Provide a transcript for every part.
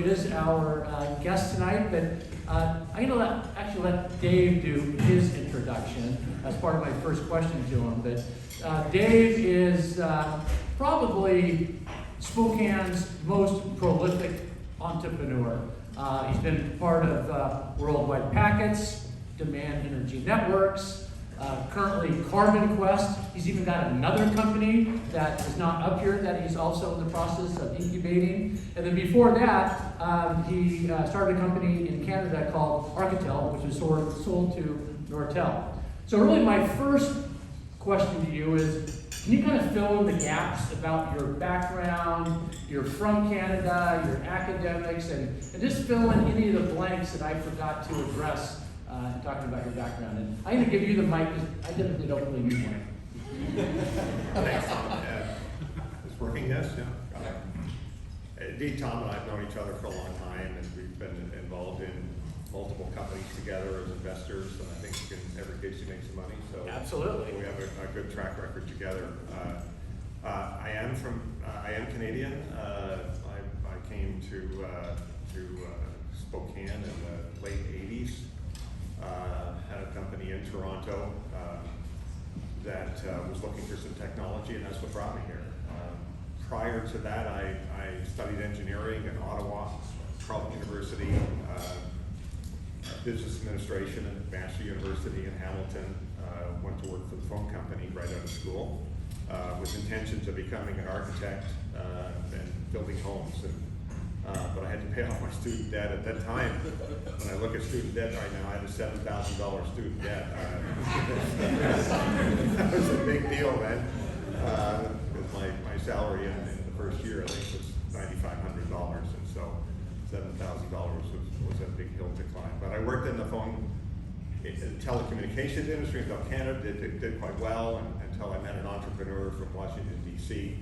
Is our guest tonight, but I'm going to let Dave do his introduction as part of my first question to him. But Dave is probably Spokane's most prolific entrepreneur. He's been part of Worldwide Packets, Demand Energy Networks, currently CarbonQuest. He's even got another company that is not up here that he's also in the process of incubating. And then before that, he started a company in Canada called Architel, which was sold to Nortel. So really my first question to you is, can you kind of fill in the gaps about your background, you're from Canada, your academics, and just fill in any of the blanks that I forgot to address in talking about your background. And I'm going to give you the mic because I typically don't really use one. Thanks, Tom. It's working, yes? Yeah. Indeed, Tom and I have known each other for a long time, and we've been involved in multiple companies together as investors, and I think in every case you make some money. So absolutely, we have a good track record together. I am Canadian. I came to Spokane in the late 80s. Had a company in Toronto that was looking for some technology, and that's what brought me here. Prior to that, I studied engineering in Ottawa, Carleton University, business administration at Vassar University in Hamilton. Went to work for the phone company right out of school with intentions of becoming an architect and building homes. But I had to pay off my student debt at that time. When I look at student debt right now, I had a $7,000 student debt. That was a big deal then. Because my salary in the first year, I think, was $9,500, and so $7,000 was a big hill to climb. But I worked in the telecommunications industry in Canada, did quite well until I met an entrepreneur from Washington, D.C.,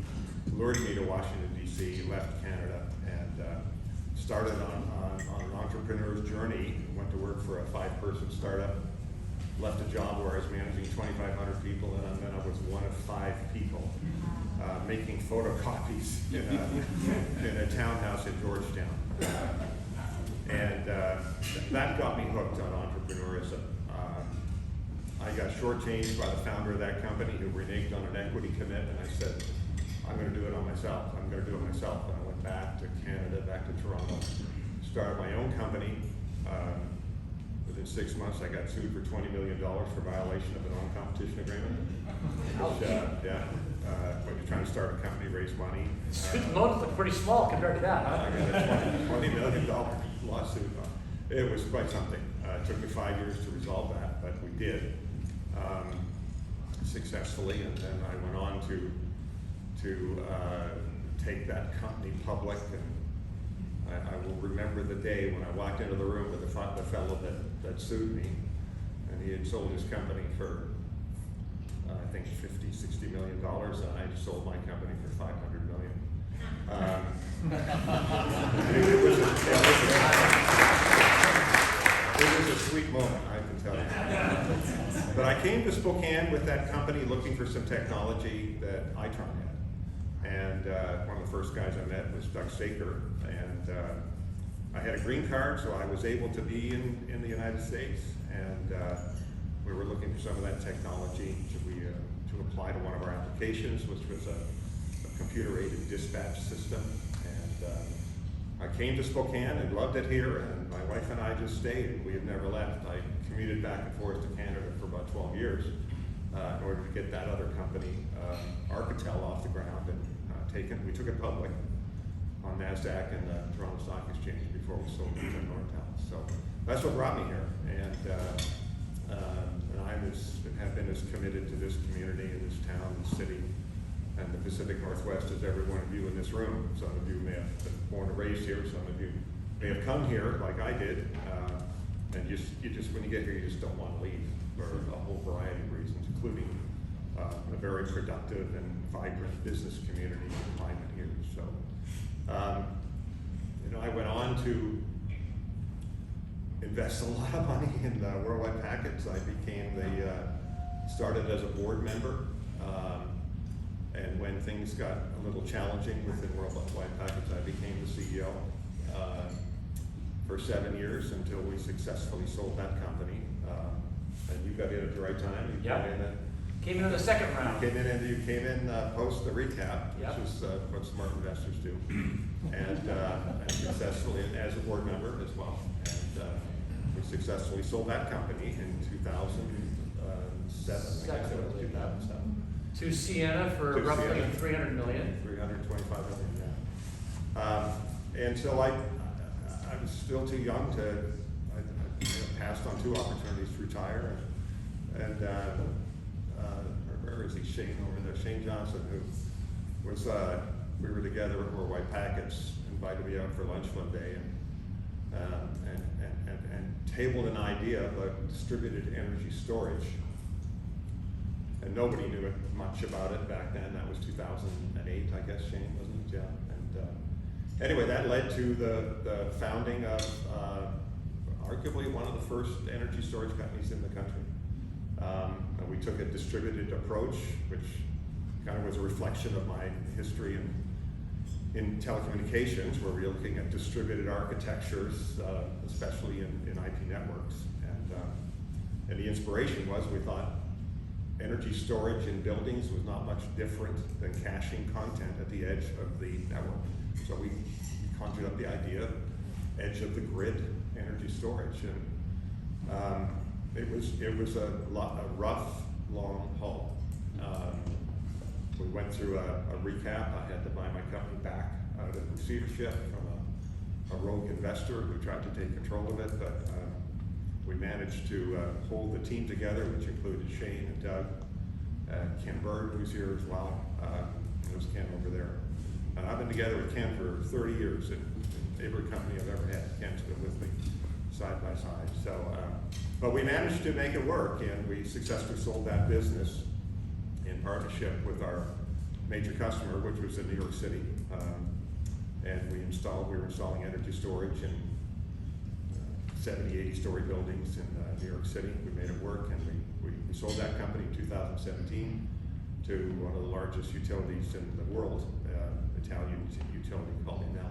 lured me to Washington, D.C., left Canada, and started on an entrepreneur's journey. Went to work for a 5-person startup, left a job where I was managing 2,500 people, and then I was one of 5 people making photocopies in a townhouse in Georgetown. And that got me hooked on entrepreneurism. I got shortchanged by the founder of that company who reneged on an equity commitment. I said, I'm going to do it on myself. I'm going to do it myself. And I went back to Canada, back to Toronto, started my own company. Within 6 months, I got sued for $20 million for violation of a non-competition agreement. Which, when you're trying to start a company, raise money. Student loans look pretty small compared to that, huh? I got a $20 million lawsuit. It was quite something. It took me 5 years to resolve that, but we did successfully. And then I went on to take that company public, and I will remember the day when I walked into the room with the fellow that sued me, and he had sold his company for I think $50–60 million, and I sold my company for $500 million. It was a sweet moment, I can tell you. But I came to Spokane with that company looking for some technology that Itron had. And one of the first guys I met was Doug Saker, and I had a green card, so I was able to be in the United States. And we were looking for some of that technology to apply to one of our applications, which was a computer-aided dispatch system. And I came to Spokane and loved it here, and my wife and I just stayed, and we have never left. I commuted back and forth to Canada for about 12 years in order to get that other company, Architel, off the ground and we took it public on NASDAQ and the Toronto Stock Exchange before we sold it to Nortel. So that's what brought me here, and I have been as committed to this community and this town, this city, and the Pacific Northwest as every one of you in this room. Some of you may have been born and raised here. Some of you may have come here like I did, and you just when you get here, you just don't want to leave for a whole variety of reasons, including a very productive and vibrant business community climate here. So, I went on to invest a lot of money in Worldwide Packets. I started as a board member. And when things got a little challenging within Worldwide Packets, I became the CEO. for 7 years until we successfully sold that company. And you got in at the right time. You Came in the second round. You came in post the recap, Yep. which is what smart investors do, and successfully as a board member as well. And we successfully sold that company in 2007. I guess it was 2007. To Ciena for To roughly Ciena. 300 million. 325 million. Yeah. And so I was still too young to. I passed on 2 opportunities to retire, and where is he? Shane over there. Shane Johnson, who was we were together at White Packets, invited me out for lunch one day, and tabled an idea about distributed energy storage. And nobody knew much about it back then. That was 2008, I guess, Shane, wasn't it? Yeah. And anyway, that led to the founding of arguably one of the first energy storage companies in the country. And we took a distributed approach, which kind of was a reflection of my history in telecommunications, where we were looking at distributed architectures, especially in IP networks. And the inspiration was we thought energy storage in buildings was not much different than caching content at the edge of the network. So we conjured up the idea of edge of the grid energy storage. And it was a rough, long haul. We went through a recap. I had to buy my company back out of receivership from a rogue investor who tried to take control of it, but we managed to hold the team together, which included Shane and Doug, Ken Bird, who's here as well. There's Ken over there. And I've been together with Ken for 30 years, and every company I've ever had, Ken's been with me side by side. So, but we managed to make it work, and we successfully sold that business in partnership with our major customer, which was in New York City. And we were installing energy storage in 70, 80-story buildings in New York City. We made it work, and we sold that company in 2017 to one of the largest utilities in the world, Italian utility called Enel.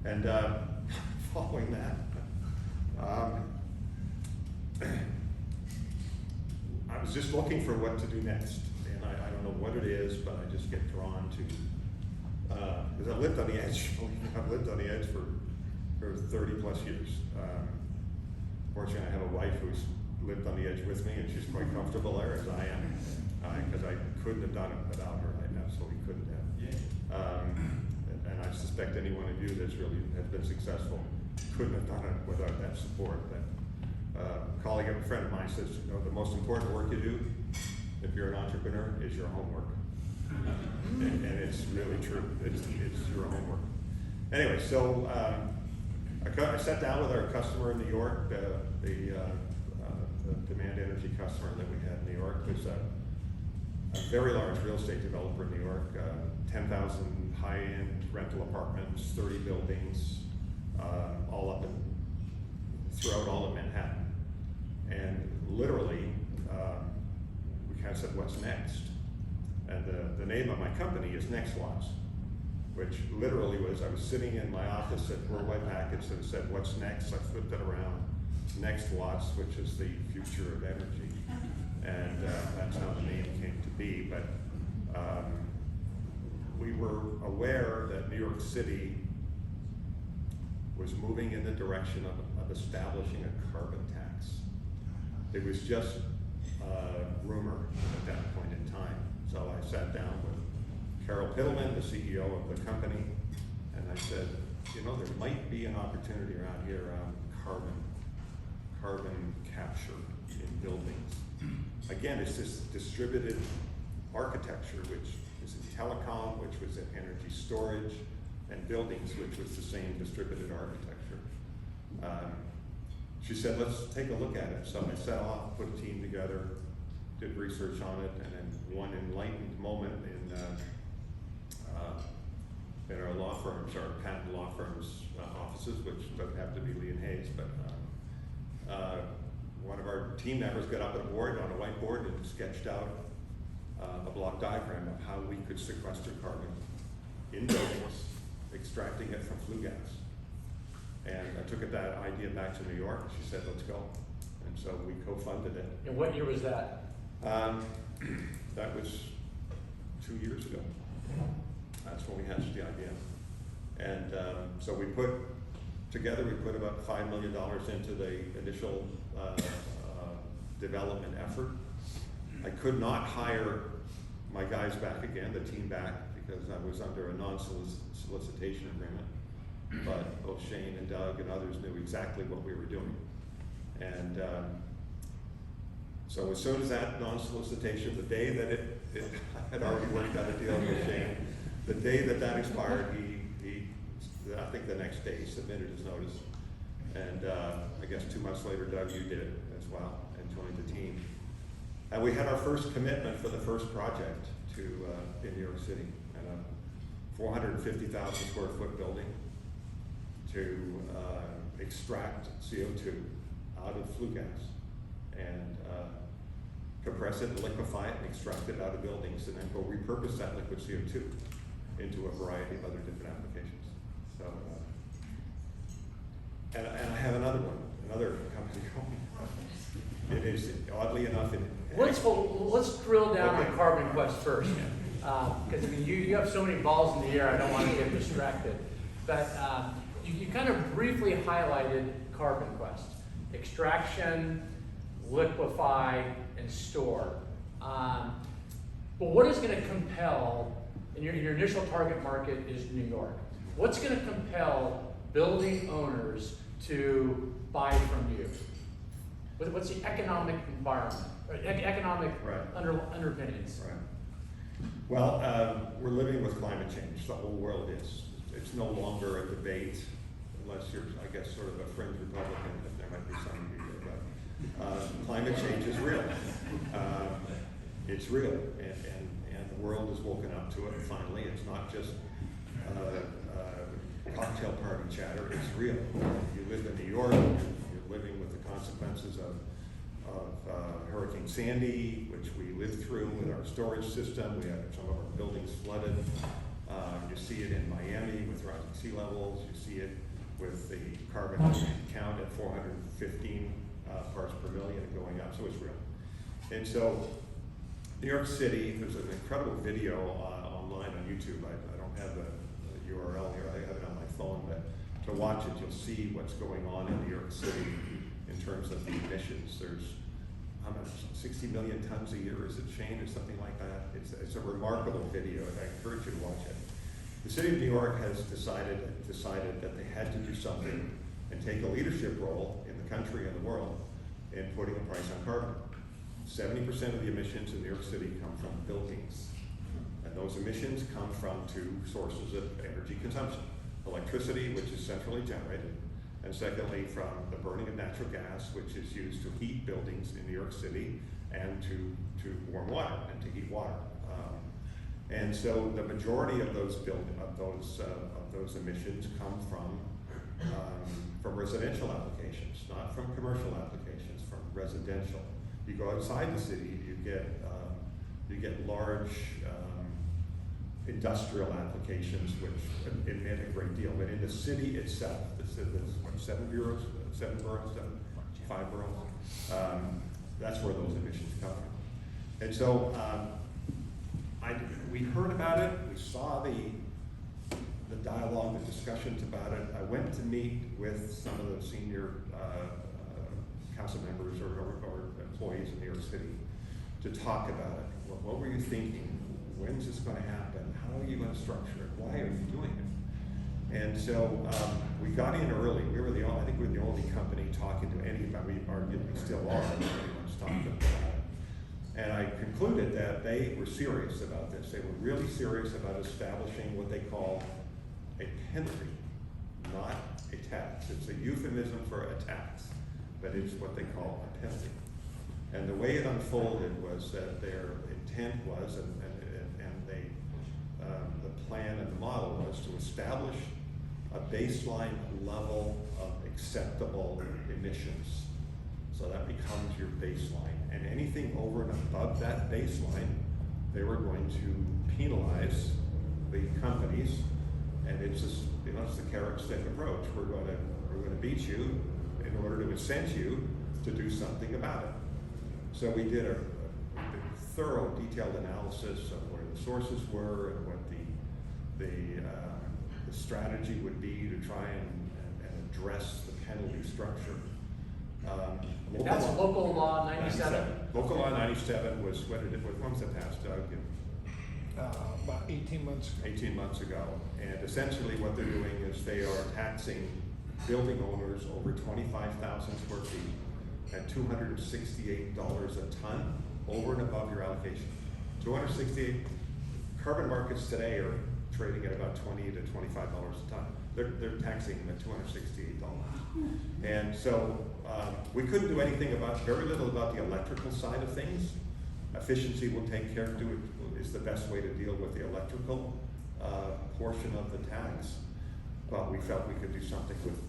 And following that, I was just looking for what to do next, and I don't know what it is, but I just get drawn to, because I've lived on the edge. I've lived on the edge for 30 plus years. Fortunately, I have a wife who's lived on the edge with me, and she's quite comfortable there, as I am, because I couldn't have done it without her. I absolutely couldn't have. And I suspect any one of you that's really has been successful couldn't have done it without that support. But a colleague and a friend of mine says, you know, the most important work you do, if you're an entrepreneur, is your homework. And it's really true. It's your homework. Anyway, so I sat down with our customer in New York, the demand energy customer that we had in New York. Was a very large real estate developer in New York, 10,000 high-end rental apartments, 30 buildings, all up throughout all of Manhattan. And literally, we kind of said, what's next? And the name of my company is NextWatts, which literally was, I was sitting in my office at Worldwide Packets and said, what's next? I flipped it around, NextWatts, which is the future of energy. And that's how the name came to be. But we were aware that New York City was moving in the direction of establishing a carbon tax. It was just rumor at that point in time. So I sat down with Carol Pittleman, the CEO of the company, and I said, you know, there might be an opportunity around here around carbon capture in buildings. Again, it's this distributed architecture, which is in telecom, which was in energy storage, and buildings, which was the same distributed architecture. She said, let's take a look at it. So I set off, put a team together, did research on it, and then one enlightened moment in our law firms, our patent law firms offices, which doesn't have to be Lee and Hayes, but one of our team members got up at a board on a whiteboard and sketched out a block diagram of how we could sequester carbon in buildings, extracting it from flue gas. And I took that idea back to New York. She said, let's go. And so we co-funded it. And what year was that? That was 2 years ago. That's when we hatched the idea. And so we put about $5 million into the initial development effort. I could not hire my guys back again, the team back, because I was under a non-solicitation agreement. But both Shane and Doug and others knew exactly what we were doing. And so as soon as that non-solicitation, the day that it I had already worked out a deal with Shane, the day that expired, he I think the next day he submitted his notice. And I guess 2 months later, Doug, you did it as well and joined the team. And we had our first commitment for the first project in New York City, and a 450,000 square foot building to extract CO2 out of flue gas and compress it and liquefy it and extract it out of buildings and then go repurpose that liquid CO2 into a variety of other different applications. So, and I have another company going. It is, oddly enough, Let's drill down Okay. on CarbonQuest first, because I mean, you have so many balls in the air. I don't want to get distracted. But you kind of briefly highlighted CarbonQuest: extraction, liquefy, and store. But what is going to compel? And your initial target market is New York. What's going to compel building owners to buy from you? What's the economic environment, or economic underpinnings? Right. Well, we're living with climate change. The whole world is. It's no longer a debate, unless you're, I guess, sort of a fringe Republican. There might be some of you here, but climate change is real. It's real, and the world has woken up to it. Finally, it's not just cocktail party chatter. It's real. You live in New York. You're living with the consequences of Hurricane Sandy, which we lived through with our storage system. We had some of our buildings flooded. You see it in Miami with rising sea levels. You see it with the carbon count at 415 parts per million and going up. So it's real. And so New York City, there's an incredible video online on YouTube. I don't have the URL here. I have it on my phone, but to watch it, you'll see what's going on in New York City in terms of the emissions. There's how much, 60 million tons a year, is it, Shane, or something like that? It's a remarkable video, and I encourage you to watch it. The city of New York has decided that they had to do something and take a leadership role in the country and the world in putting a price on carbon. 70% of the emissions in New York City come from buildings. And those emissions come from two sources of energy consumption: electricity, which is centrally generated, and secondly, from the burning of natural gas, which is used to heat buildings in New York City and to warm water and to heat water. And so the majority of those emissions come from residential applications, not from commercial applications, from residential. You go outside the city, you get large industrial applications which emit a great deal. But in the city itself, there's what, 5 boroughs. That's where those emissions come from. And so we heard about it. We saw the dialogue, the discussions about it. I went to meet with some of the senior council members or employees in New York City to talk about it. What were you thinking? When's this going to happen? How are you going to structure it? Why are you doing it? And so we got in early. I think we were the only company talking to anybody. We arguably still are. Everyone's talking about it. And I concluded that they were serious about this. They were really serious about establishing what they call a penalty, not a tax. It's a euphemism for a tax, but it's what they call a penalty. And the way it unfolded was that their intent was, and the plan and the model was to establish a baseline level of acceptable emissions. So that becomes your baseline. And anything over and above that baseline, they were going to penalize the companies. And it's just, it's the carrot stick approach. We're going we're going to beat you in order to incent you to do something about it. So we did a thorough, detailed analysis of where the sources were and what the strategy would be to try and address the penalty structure. That's local law 97. Local law 97 was, when was it passed, Doug? About 18 months ago. 18 months ago. And essentially what they're doing is they are taxing building owners over 25,000 square feet at $268 a ton over and above your allocation. 268, carbon markets today are trading at about $20 to $25 a ton. They're taxing them at $268. And so we couldn't do anything very little about the electrical side of things. Efficiency will take care of is the best way to deal with the electrical portion of the tax. But we felt we could do something with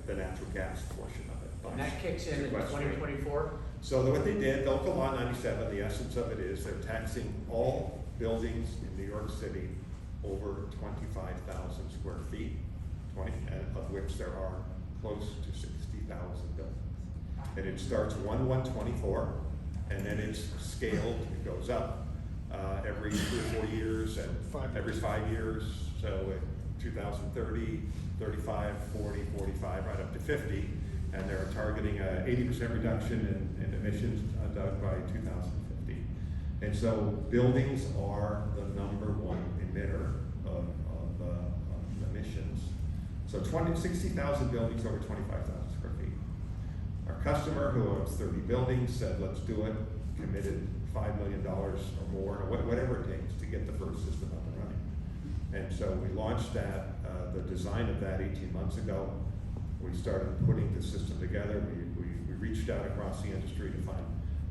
the natural gas portion of it. And that kicks in 2024? So what they did, local law 97, the essence of it is they're taxing all buildings in New York City over 25,000 square feet, of which there are close to 60,000 buildings. And it starts 1/1/24, and then it's scaled, it goes up every 3 or 4 years, and every 5 years, so in 2030, 35, 40, 45, right up to 50, and they're targeting a 80% reduction in emissions by 2050. And so buildings are the #1 emitter of emissions. So 60,000 buildings over 25,000 square feet. Our customer, who owns 30 buildings, said, let's do it, committed $5 million or more, or whatever it takes to get the first system up and running. And so we launched that, the design of that 18 months ago. We started putting the system together. We reached out across the industry to find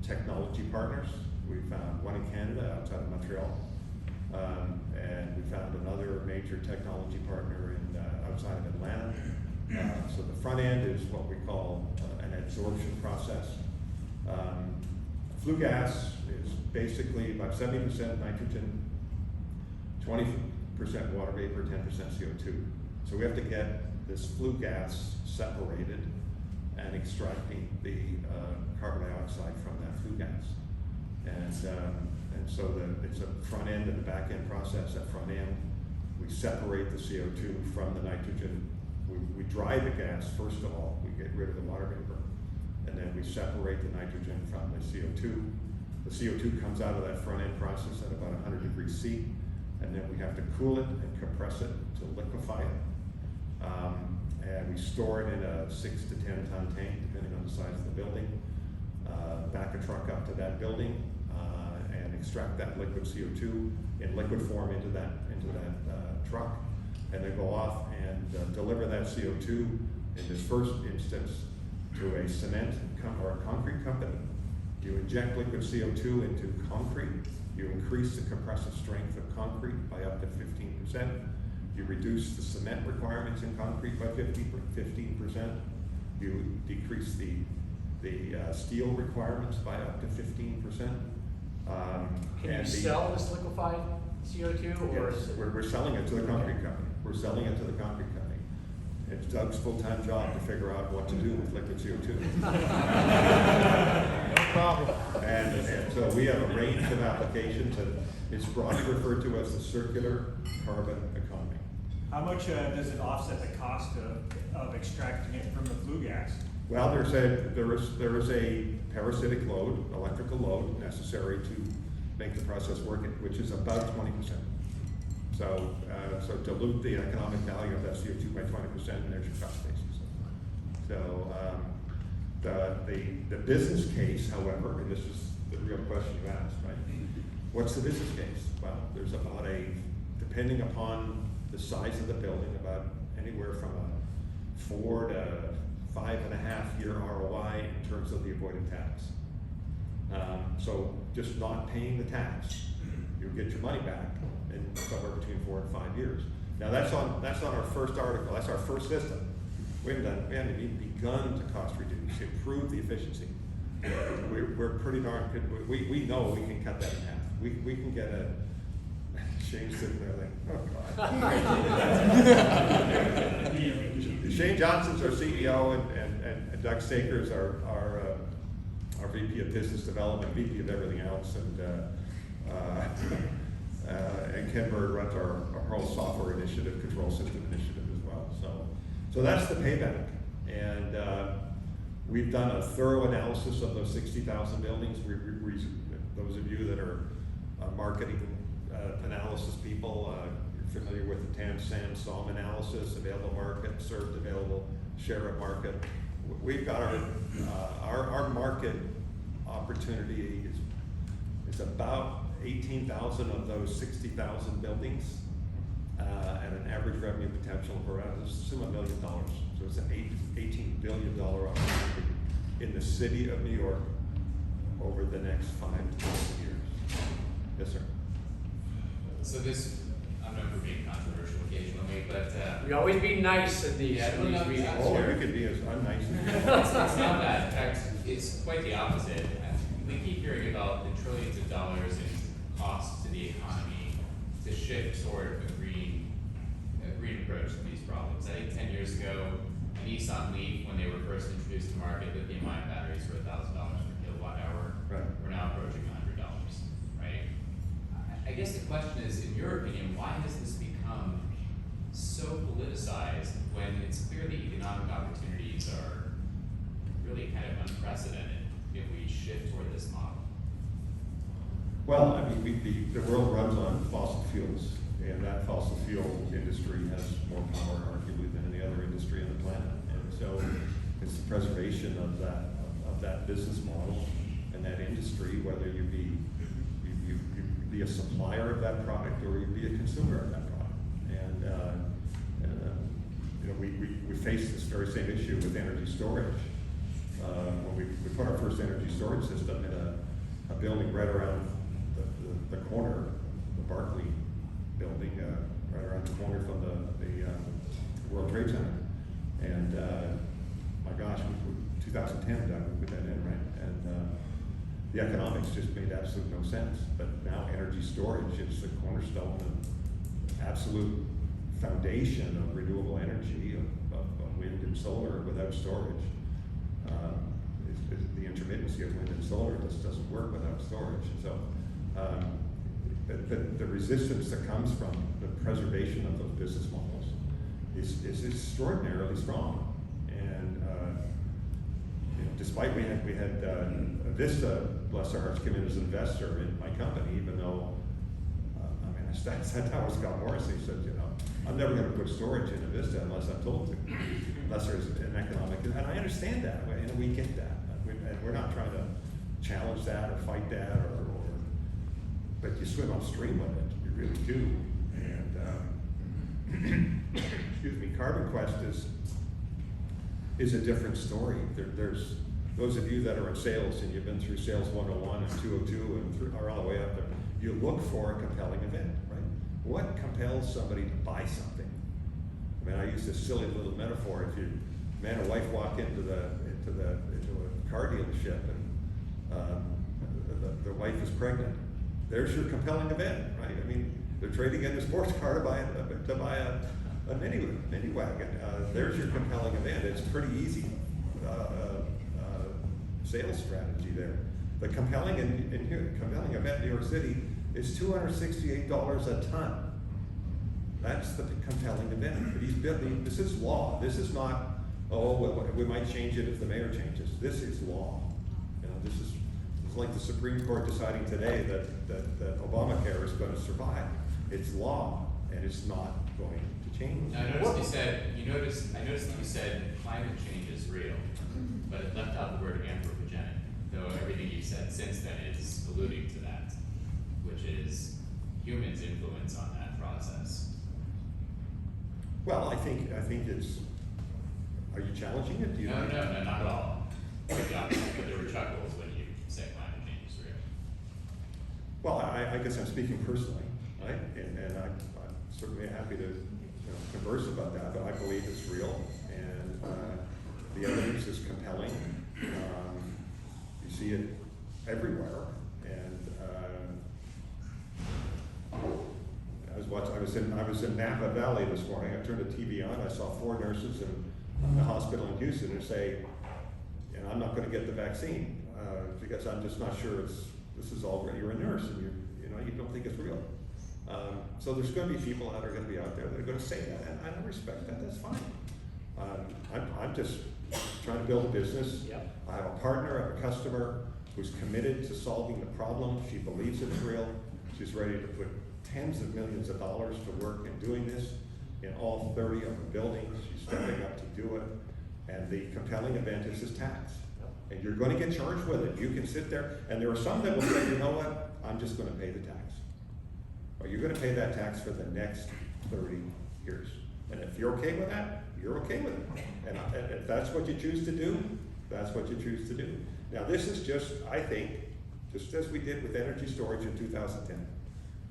technology partners. We found one in Canada outside of Montreal. And we found another major technology partner outside of Atlanta. So the front end is what we call an absorption process. Flue gas is basically about 70% nitrogen, 20% water vapor, 10% CO2. So we have to get this flue gas separated and extracting the carbon dioxide from that flue gas. And so it's a front end and a back end process. At front end, we separate the CO2 from the nitrogen. We dry the gas first of all. We get rid of the water vapor, and then we separate the nitrogen from the CO2. The CO2 comes out of that front end process at about 100 degrees C, and then we have to cool it and compress it to liquefy it. And we store it in a 6 to 10 ton tank, depending on the size of the building. Back a truck up to that building and extract that liquid CO2 in liquid form into that truck, and then go off and deliver that CO2 in this first instance to a cement or a concrete company. You inject liquid CO2 into concrete. You increase the compressive strength of concrete by up to 15%. You reduce the cement requirements in concrete by 15%. You decrease the steel requirements by up to 15%. Can you sell this liquefied CO2? Or Yes, is it... we're selling it to the concrete company. We're selling it to the concrete company. It's Doug's full-time job to figure out what to do with liquid CO2. No problem. And so we have a range of applications, and it's broadly referred to as the circular carbon economy. How much does it offset the cost of extracting it from the flue gas? Well, there is a parasitic load, electrical load necessary to make the process work, which is about 20%. So dilute the economic value of that CO2 by 20%, and there's your cost basis. So the business case, however, and this is the real question you asked, right? What's the business case? Well, there's about depending upon the size of the building, about anywhere from a 4 to 5.5 year ROI in terms of the avoided tax. So just not paying the tax, you'll get your money back in somewhere between 4 and 5 years. Now that's on our first article. That's our first system. We haven't even begun to cost reduce, improve the efficiency. We're pretty darn good. We know we can cut that in half. We can get Shane's sitting there like, oh God. Shane Johnson's our CEO, and Doug Staker's our VP of Business Development, VP of everything else, and Ken Bird runs our whole software initiative, control system initiative as well. So that's the payback, and we've done a thorough analysis of those 60,000 buildings. Those of you that are marketing analysis people, you're familiar with the TAM, SAM, SOM analysis, available market, served available, share of market. We've got our market opportunity is about 18,000 of those 60,000 buildings at an average revenue potential of around, assume $1 million. So it's an $18 billion opportunity in the city of New York over the next 5 to 10 years. Yes, sir. So this, I'm known for being controversial occasionally, but We always be nice in these meetings. Oh, you could be as unnice as it's not that. In fact, it's quite the opposite. We keep hearing about the trillions of dollars in costs to the economy to shift toward a green approach to these problems. I think 10 years ago, a Nissan Leaf, when they were first introduced to market, lithium-ion batteries were $1,000 per kilowatt hour. Right. We're now approaching $100, right? I guess the question is, in your opinion, why has this become so politicized when it's clear the economic opportunities are really kind of unprecedented if we shift toward this model? Well, I mean, the world runs on fossil fuels, and that fossil fuel industry has more power, arguably, than any other industry on the planet. And so it's the preservation of that business model and that industry, whether you be a supplier of that product or you be a consumer of that product. And you know, we face this very same issue with energy storage. When we put our first energy storage system in a building right around the corner, the Barclay building, right around the corner from the World Trade Center. And my gosh, 2010, Doug, we put that in, right? And the economics just made absolute no sense. But now energy storage is the cornerstone and absolute foundation of renewable energy, of wind and solar. Without storage, the intermittency of wind and solar just doesn't work without storage. So the resistance that comes from the preservation of those business models is extraordinarily strong. And you know, despite we had Vista, bless their hearts, come in as an investor in my company, even though I mean, I sat down with Scott Morris and he said, you know, I'm never going to put storage in a Vista unless I'm told to, unless there's an economic, and I understand that, and we get that. And we're not trying to challenge that or fight that, but you swim upstream with it, you really do. And excuse me, CarbonQuest is a different story. There's those of you that are in sales and you've been through sales 101 and 202 and are all the way up there, you look for a compelling event, right? What compels somebody to buy something? I mean, I use this silly little metaphor. If you man and wife walk into a car dealership and the wife is pregnant, there's your compelling event, right? I mean, they're trading in a sports car to buy a mini wagon. There's your compelling event. It's pretty easy sales strategy there. The compelling event in New York City is $268 a ton. That's the compelling event. This is law. This is not, oh, we might change it if the mayor changes. This is law. You know, this is like the Supreme Court deciding today that Obamacare is going to survive. It's law, and it's not going to change. Now, I noticed that you said climate change is real, but it left out the word anthropogenic, though everything you've said since then is alluding to that, which is humans' influence on that process. Well, I think it's. Are you challenging it? No, not at all. But there were chuckles when you said climate change is real. Well, I guess I'm speaking personally, right? And I'm certainly happy to converse about that, but I believe it's real, and the evidence is compelling. You see it everywhere, and was in Napa Valley this morning. I turned the TV on. I saw 4 nurses in the hospital in Houston and say, and I'm not going to get the vaccine because I'm just not sure this is all. You're a nurse and you don't think it's real. So there's going to be people that are going to be out there that are going to say that, and I respect that. That's fine. I'm just trying to build a business. Yep. I have a partner, I have a customer who's committed to solving the problem. She believes it's real. She's ready to put tens of millions of dollars to work in doing this in all 30 of the buildings. She's stepping up to do it. And the compelling event is this tax. And you're going to get charged with it. You can sit there, and there are some that will say, you know what, I'm just going to pay the tax. Or you're going to pay that tax for the next 30 years. And if you're okay with that, you're okay with it. And if that's what you choose to do, that's what you choose to do. Now this is just, I think, just as we did with energy storage in 2010,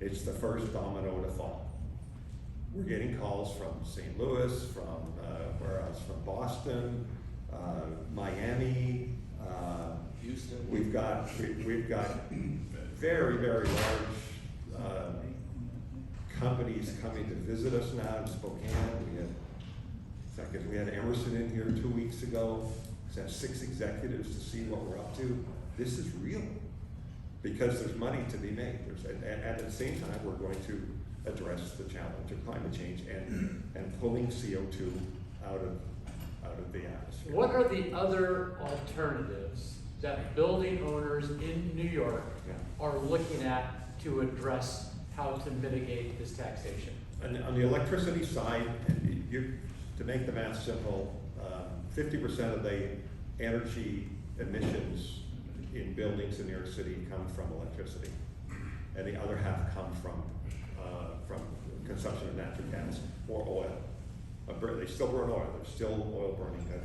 it's the first domino to fall. We're getting calls from St. Louis, from where else? From Boston, Miami, Houston. We've got very, very large companies coming to visit us now in Spokane. We had Emerson in here 2 weeks ago. We had 6 executives to see what we're up to. This is real because there's money to be made. And at the same time, we're going to address the challenge of climate change and pulling CO2 out of the atmosphere. What are the other alternatives that building owners in New York are looking at to address how to mitigate this taxation? And on the electricity side, to make the math simple, 50% of the energy emissions in buildings in New York City come from electricity, and the other half come from consumption of natural gas or oil. They still burn oil. There's still oil burning that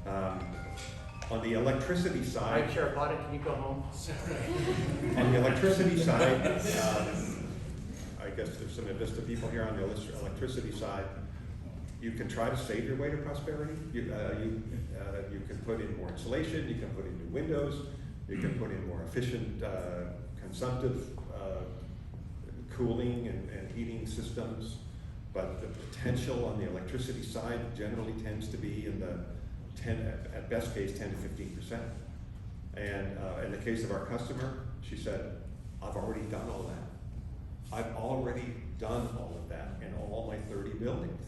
happens. On the electricity side, Hi, Sheriff Audit, can you go home? on the electricity side, I guess there's some Invista people here on the electricity side. You can try to save your way to prosperity. You can put in more insulation. You can put in new windows. You can put in more efficient, consumptive cooling and heating systems. But the potential on the electricity side generally tends to be in the at best case, 10 to 15%. And in the case of our customer, she said, I've already done all that. I've already done all of that in all my 30 buildings.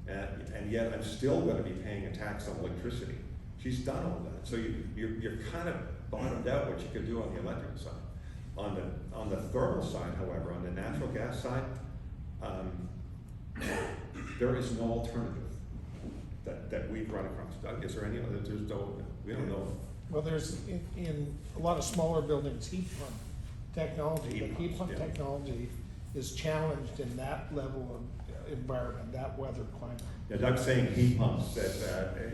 And yet I'm still going to be paying a tax on electricity. She's done all that. So you're kind of bottomed out what you can do on the electric side. On the thermal side, however, on the natural gas side, there is no alternative that we've run across. Doug, is there any other? We don't know. Well, there's in a lot of smaller buildings, heat pump technology, but heat pump technology is challenged in that level of environment, that weather climate. Yeah, Doug's saying heat pumps,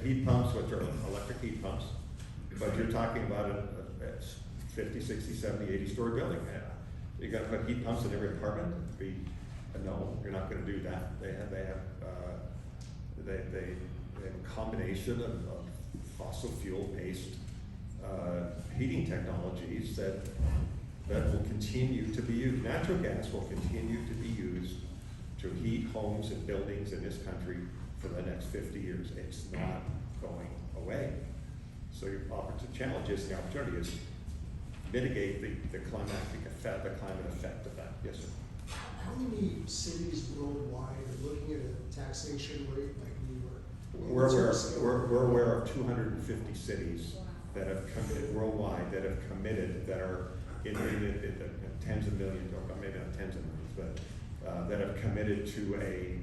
heat pumps, which are electric heat pumps, but you're talking about a 50, 60, 70, 80-story building. You're going to put heat pumps in every apartment? No, you're not going to do that. They have a combination of fossil fuel-based heating technologies that will continue to be used. Natural gas will continue to be used to heat homes and buildings in this country for the next 50 years. It's not going away. So your challenge is, the opportunity is mitigate the climatic effect, the climate effect of that. Yes, sir. How many cities worldwide are looking at a taxation rate like New York? We're aware of 250 cities that have committed worldwide, that have committed, that are in tens of millions, or maybe not tens of millions, but that have committed to a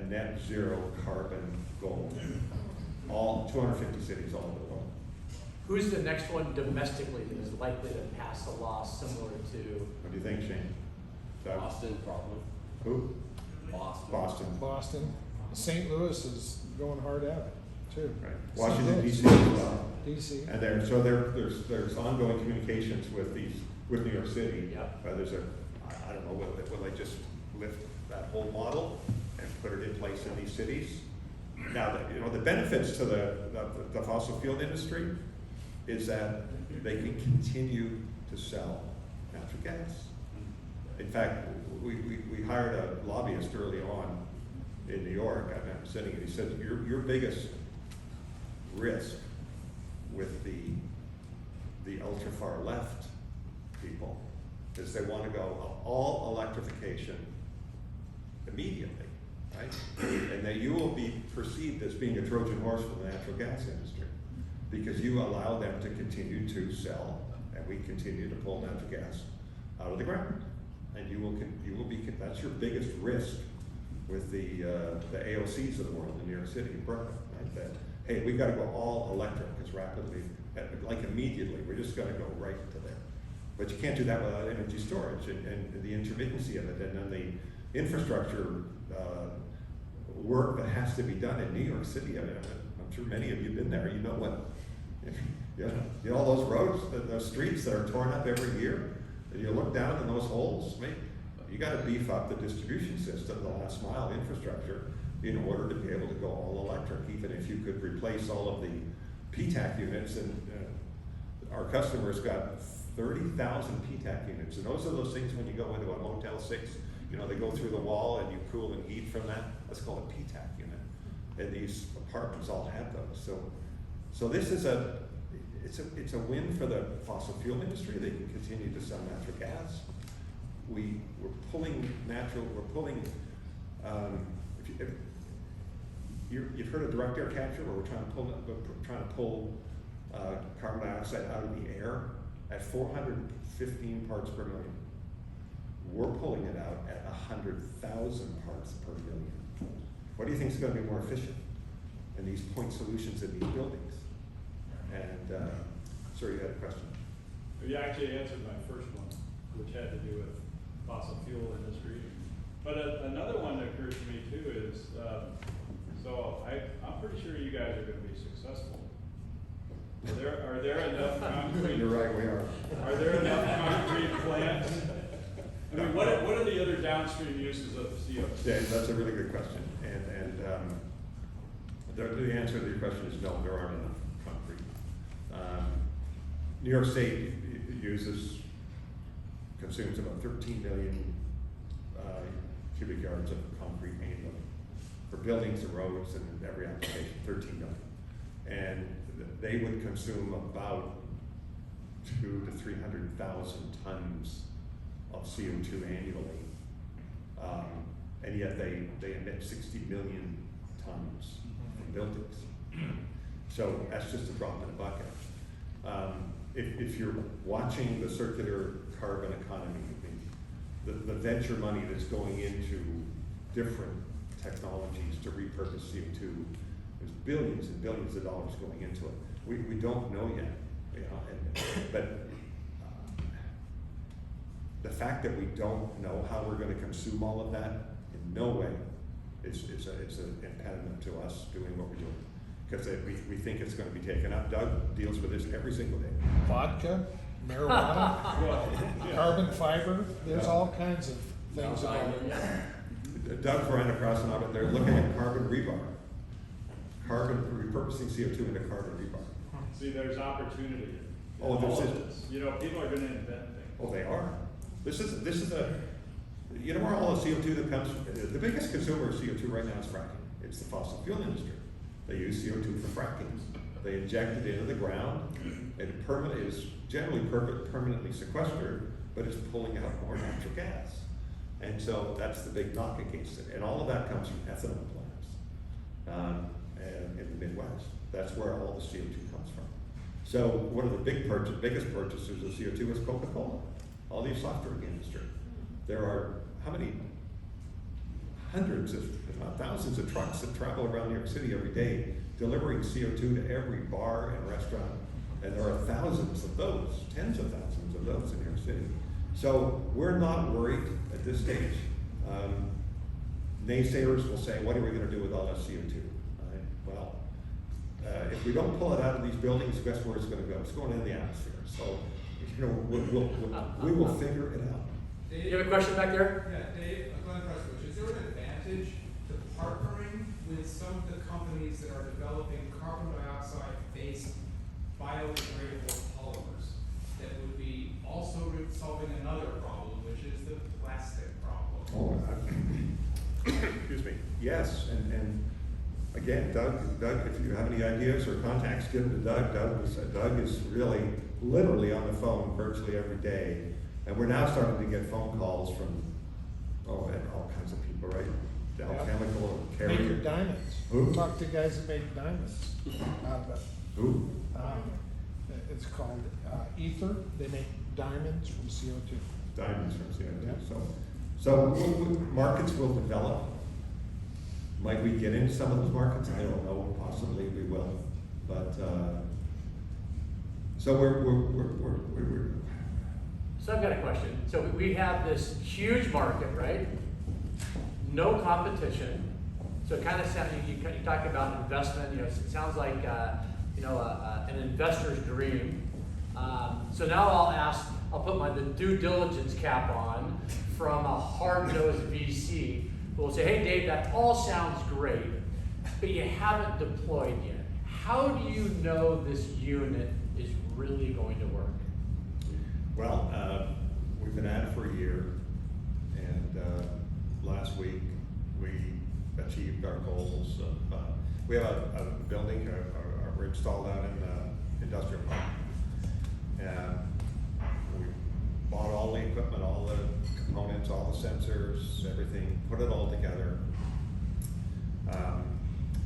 net zero carbon goal. All 250 cities all over the world. Who's the next one domestically that is likely to pass a law similar to? What do you think, Shane? Doug? Boston, probably. Who? Boston. Boston, St. Louis is going hard at it too. Right. Washington D.C. as well. DC. And there's ongoing communications with New York City. Yep. I don't know, will they just lift that whole model and put it in place in these cities? Now, the benefits to the fossil fuel industry is that they can continue to sell natural gas. In fact, we hired a lobbyist early on in New York. I remember sitting and he said, your biggest risk with the ultra far left people is they want to go all electrification immediately, right? And that you will be perceived as being a Trojan horse for the natural gas industry because you allow them to continue to sell, and we continue to pull natural gas out of the ground. And you will be, that's your biggest risk with the AOCs of the world in New York City and Brooklyn, right? That, hey, we've got to go all electric as rapidly, like immediately, we're just gonna go right to there. But you can't do that without energy storage and the intermittency of it, and then the infrastructure work that has to be done in New York City. I mean, I'm sure many of you have been there, you know what, you know all those roads, those streets that are torn up every year, and you look down in those holes, man, you gotta beef up the distribution system, the last mile infrastructure, in order to be able to go all electric, even if you could replace all of the PTAC units. And our customers got 30,000 PTAC units, and those are those things when you go into a Motel 6, you know, they go through the wall and you cool and heat from that. That's called a PTAC unit, and these apartments all have those. So this is it's a win for the fossil fuel industry. They can continue to sell natural gas. We're pulling you've heard of direct air capture, where we're trying to pull carbon dioxide out of the air at 415 parts per million. We're pulling it out at 100,000 parts per million. What do you think is going to be more efficient in these point solutions in these buildings? And sir, you had a question. You actually answered my first one, which had to do with fossil fuel industry. But another one that occurs to me too is, so I'm pretty sure you guys are going to be successful. Are there enough concrete? You're right, we are. Are there enough concrete plants? I mean, what are the other downstream uses of CO2? Yeah, that's a really good question. And the answer to your question is no, there aren't enough concrete. New York State consumes about 13 million cubic yards of concrete annually for buildings and roads and every application, 13 million. And they would consume about 200,000 to 300,000 tons of CO2 annually, and yet they emit 60 million tons from buildings. So that's just a drop in the bucket. If you're watching the circular carbon economy, the venture money that's going into different technologies to repurpose CO2, there's billions and billions of dollars going into it. We don't know yet, you know, but the fact that we don't know how we're going to consume all of that, in no way it's an impediment to us doing what we're doing. Because we think it's going to be taken up. Doug deals with this every single day. Vodka, marijuana, carbon fiber, there's all kinds of things about it. Doug ran across an audit, they're looking at carbon rebar. Repurposing CO2 into carbon rebar. See, there's opportunity. Oh, all there's of this. You know, people are going to invent things. Oh, they are. This is you know where all the CO2 that comes from? The biggest consumer of CO2 right now is fracking. It's the fossil fuel industry. They use CO2 for fracking. They inject it into the ground, and it is generally permanently sequestered, but it's pulling out more natural gas. And so that's the big knock against it. And all of that comes from ethanol plants and in the Midwest. That's where all the CO2 comes from. So one of the biggest purchasers of CO2 is Coca-Cola, all the soft drink industry. There are how many hundreds of, if not thousands of trucks that travel around New York City every day delivering CO2 to every bar and restaurant. And there are thousands of those, tens of thousands of those in New York City. So we're not worried at this stage. Naysayers will say, what are we going to do with all that CO2? Well, if we don't pull it out of these buildings, guess where it's going to go? It's going in the atmosphere. So, you know, we will figure it out. Dave, You have a question back there? Yeah, Dave, I'm going to press which. Is there an advantage to partnering with some of the companies that are developing carbon dioxide-based biodegradable polymers that would be also solving another problem which is the plastic problem. Excuse me, yes, and again, Doug, if you have any ideas or contacts, give them to Doug. Doug is really, literally on the phone virtually every day. And we're now starting to get phone calls from, and all kinds of people, right? Dow Yeah. Chemical, Make your Carrier. diamonds. Who? Talk to guys that make diamonds. Who? It's called ether. They make diamonds from CO2. Diamonds from CO2. Yeah. So markets will develop. Might we get into some of those markets? I don't know. Possibly we will. But so we're So I've got a question. So we have this huge market, right? No competition. So it kind of sounds, you talk about investment, you know, it sounds like, an investor's dream. So now I'll put the due diligence cap on from a hard-nosed VC who will say, hey Dave, that all sounds great, but you haven't deployed yet. How do you know this unit is really going to work? well, we've been at it for a year, and last week we achieved our goals of, we have a building, we're installed out in the industrial park. And we bought all the equipment, all the components, all the sensors, everything, put it all together.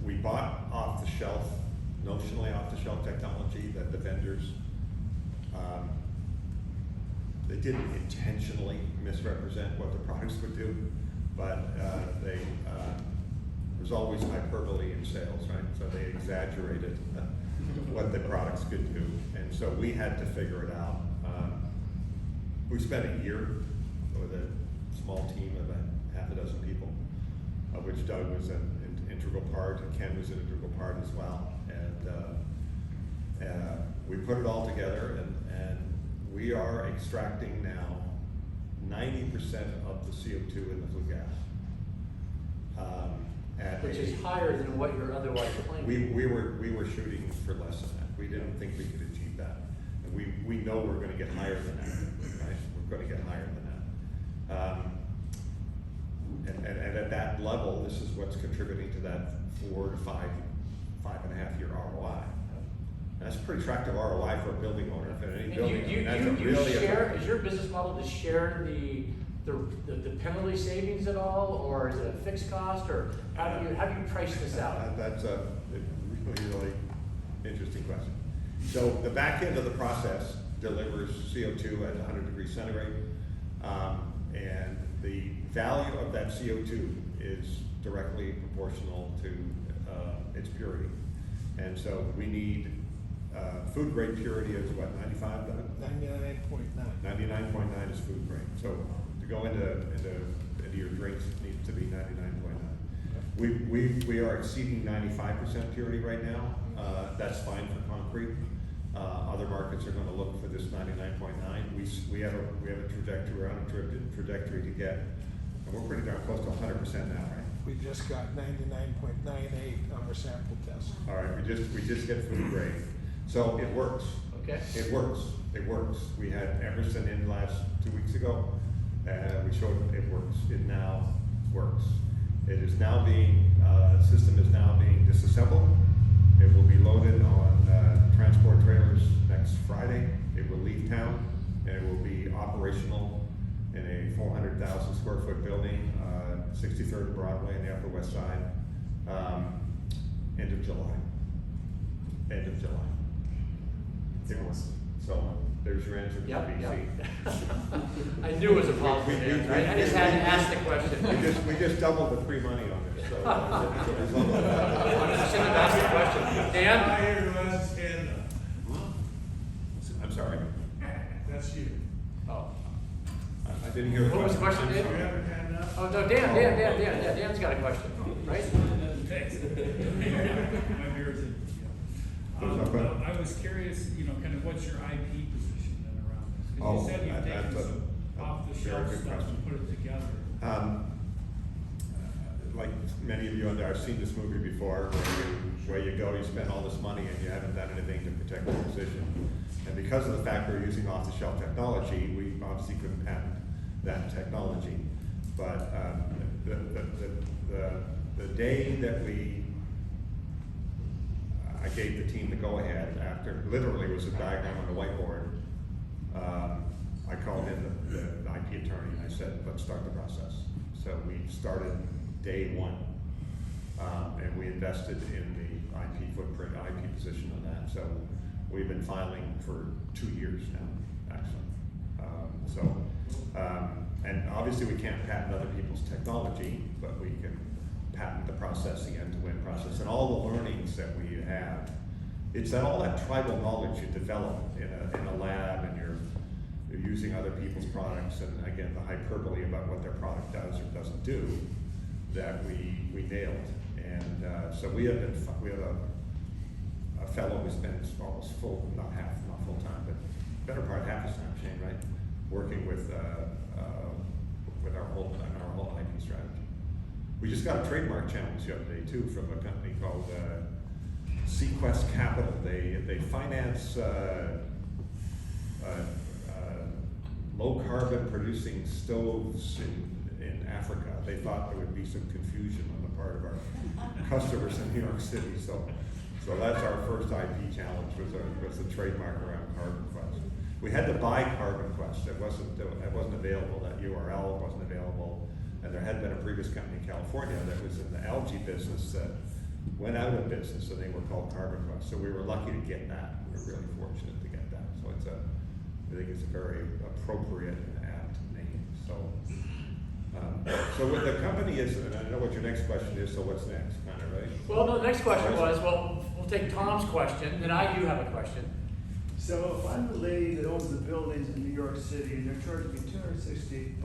We bought off the shelf, notionally off the shelf technology that the vendors, they didn't intentionally misrepresent what the products would do, but there's always hyperbole in sales, right? So they exaggerated what the products could do, and so we had to figure it out. We spent a year with a small team of half a dozen people, of which Doug was an integral part, and Ken was an integral part as well. And we put it all together, and we are extracting now 90% of the CO2 in the flue gas. Which is higher than what you're otherwise claiming. We were shooting for less than that. We didn't think we could achieve that. And we know we're gonna get higher than that, right? We're gonna get higher than that. And at that level, this is what's contributing to that 4 to 5.5 year ROI. That's a pretty attractive ROI for a building owner. If any And building, you that's a really share, is your business model to share the penalty savings at all, or is it a fixed cost, or how do you price this out? That's a really interesting question. So the back end of the process delivers CO2 at 100 degrees centigrade, and the value of that CO2 is directly proportional to its purity. And so we need food grade purity is what, 95? 99.9. 99.9 is food grade. So to go into your drinks, it needs to be 99.9. We are exceeding 95% purity right now. That's fine for concrete. Other markets are going to look for this 99.9. We have a trajectory. We're on a trajectory to get, and we're pretty darn close to 100% now, right? We just got 99.98 on our sample test. All right, we just get food grade, so it works. Okay. It works. It works. We had Emerson in last 2 weeks ago. We showed it works. It now works. It is now being system is now being disassembled. It will be loaded on transport trailers next Friday. It will leave town, and it will be operational in a 400,000 square foot building, 63rd Broadway in the Upper West Side, end of July. End of July. So there's your answer to Yep, BC. yep. I knew it was a positive answer. I just had to ask the question. We just doubled the free money on it, so. I shouldn't have asked the question. Dan? Here who has his hand up. I'm sorry, That's you. Oh. I didn't hear the What was the question. question, You Dan? have your hand up? Oh, no, Dan, yeah, Dan's got a question, right? Thanks. My beer's in. I was curious, kind of what's your IP position then around this? Because you said you've taken that's some a off-the-shelf very good stuff question. and put it together. Like many of you out there, I've seen this movie before, where you go, you spend all this money and you haven't done anything to protect your position. And because of the fact we're using off-the-shelf technology, we obviously couldn't patent that technology. But the day that I gave the team the go-ahead, after literally it was a diagram on the whiteboard, I called in the IP attorney and I said, let's start the process. So we started day one, and we invested in the IP footprint, IP position on that. So we've been filing for 2 years now, actually. And obviously we can't patent other people's technology, but we can patent the process, the end-to-end process, and all the learnings that we have. It's all that tribal knowledge you develop in a lab, and you're using other people's products, and again, the hyperbole about what their product does or doesn't do, that we nailed. And so we have a fellow who spends almost not full time, but better part half his time, Shane, right? Working with our whole IP strategy. We just got a trademark challenge the other day too from a company called Sequest Capital. They finance low carbon producing stoves in Africa. They thought there would be some confusion on the part of our customers in New York City. So that's our first IP challenge, was a trademark around CarbonQuest. We had to buy CarbonQuest. It wasn't available. That URL wasn't available. And there had been a previous company in California that was in the algae business that went out of business, and they were called CarbonQuest. So we were lucky to get that. We were really fortunate to get that. So I think it's a very appropriate and apt name. So what the company is, and I know what your next question is, so what's next, kind of, right? Well, no, the next question was, well, we'll take Tom's question, then I do have a question. So if I'm the lady that owns the buildings in New York City and they're charging me $268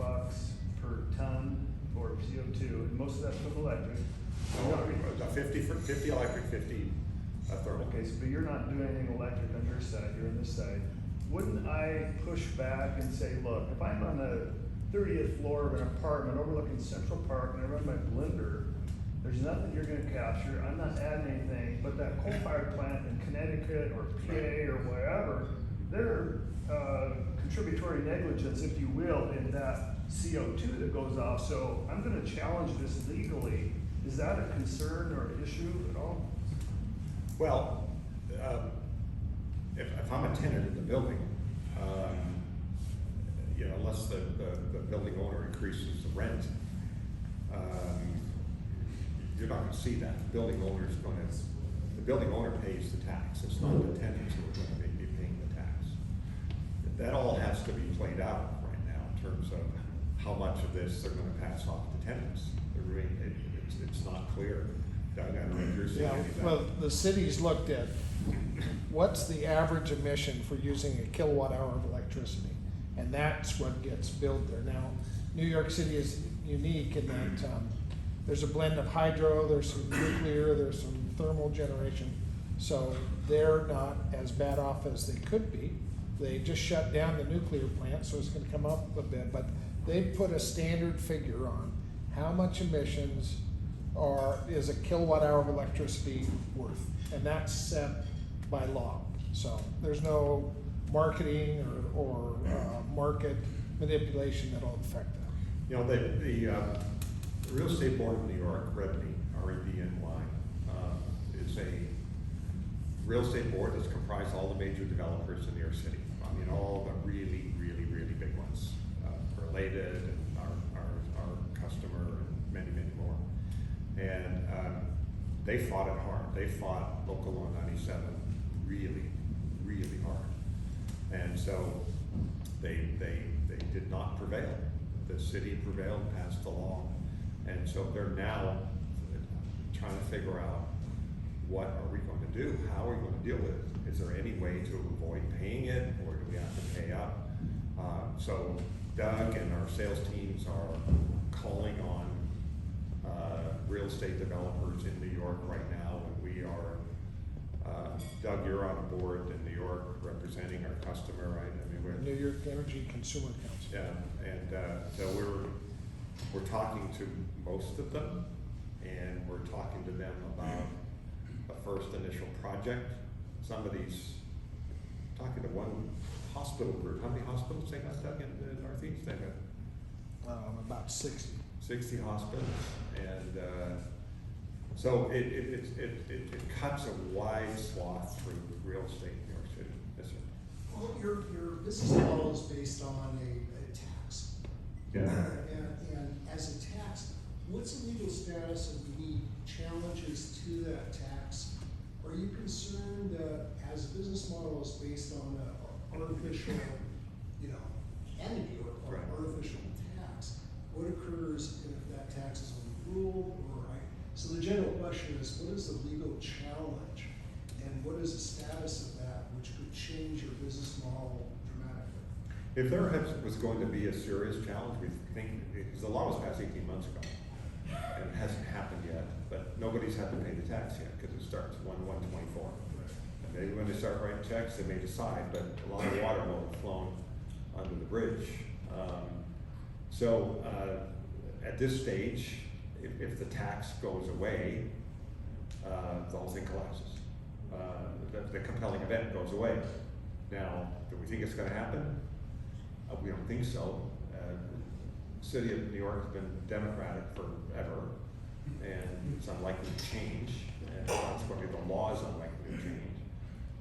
per ton for CO2, and most of that's from electric. No, 50 electric, 50 thermal. Okay, so but you're not doing anything electric on your side, you're on this side. Wouldn't I push back and say, look, if I'm on the 30th floor of an apartment overlooking Central Park and I run my blender, there's nothing you're gonna capture, I'm not adding anything, but that coal-fired plant in Connecticut or PA or wherever, they're contributory negligence, if you will, in that CO2 that goes off, so I'm gonna challenge this legally. Is that a concern or an issue at all? Well, if I'm a tenant in the building, unless the building owner increases the rent, you're not going to see that. The building owner pays the tax. It's not the tenants who are going to be paying the tax. That all has to be played out right now in terms of how much of this they're going to pass off to tenants. It's not clear. Doug, I don't know if you're seeing any of that. Well, the city's looked at what's the average emission for using a kilowatt hour of electricity, and that's what gets billed there. Now, New York City is unique in that there's a blend of hydro, there's some nuclear, there's some thermal generation, so they're not as bad off as they could be. They just shut down the nuclear plant, so it's gonna come up a bit, but they've put a standard figure on how much emissions is a kilowatt hour of electricity worth, and that's set by law. So there's no marketing or market manipulation that'll affect that. The Real Estate Board of New York, REBNY, R-E-B-N-Y, is a real estate board that's comprised all the major developers in New York City. I mean, all the really, really, really big ones, Related, and our customer, and many, many more. And they fought it hard. They fought Local Law 97 really, really hard. And so they did not prevail. The city prevailed, passed the law. And so they're now trying to figure out, what are we going to do? How are we going to deal with it? Is there any way to avoid paying it, or do we have to pay up? So Doug and our sales teams are calling on real estate developers in New York right now, and we are, Doug, you're on a board in New York representing our customer, right? I mean, we're New York Energy Consumer Council. Yeah, and so we're talking to most of them, and we're talking to them about the first initial project. Some of these, talking to one hospital group. How many hospitals they got, Doug, in the Northeast? They got About 60. 60 hospitals, and so it cuts a wide swath through real estate in New York City. Yes, sir. Well, your business model is based on a tax. Yeah. And as a tax, what's the legal status of any challenges to that tax? Are you concerned that as a business model is based on an artificial, entity or Right. artificial tax, what occurs if that tax is overruled so the general question is, what is the legal challenge and what is the status of that which could change your business model dramatically? If there was going to be a serious challenge, we think, because the law was passed 18 months ago, and it hasn't happened yet, but nobody's had to pay the tax yet, because it starts 1/1/24. And maybe when they start writing checks, they may decide, but a lot of water will have flown under the bridge. At this stage, if the tax goes away, the whole thing collapses. The compelling event goes away. Now, do we think it's going to happen? We don't think so. The city of New York has been Democratic forever, and it's unlikely to change. And the law is unlikely to change.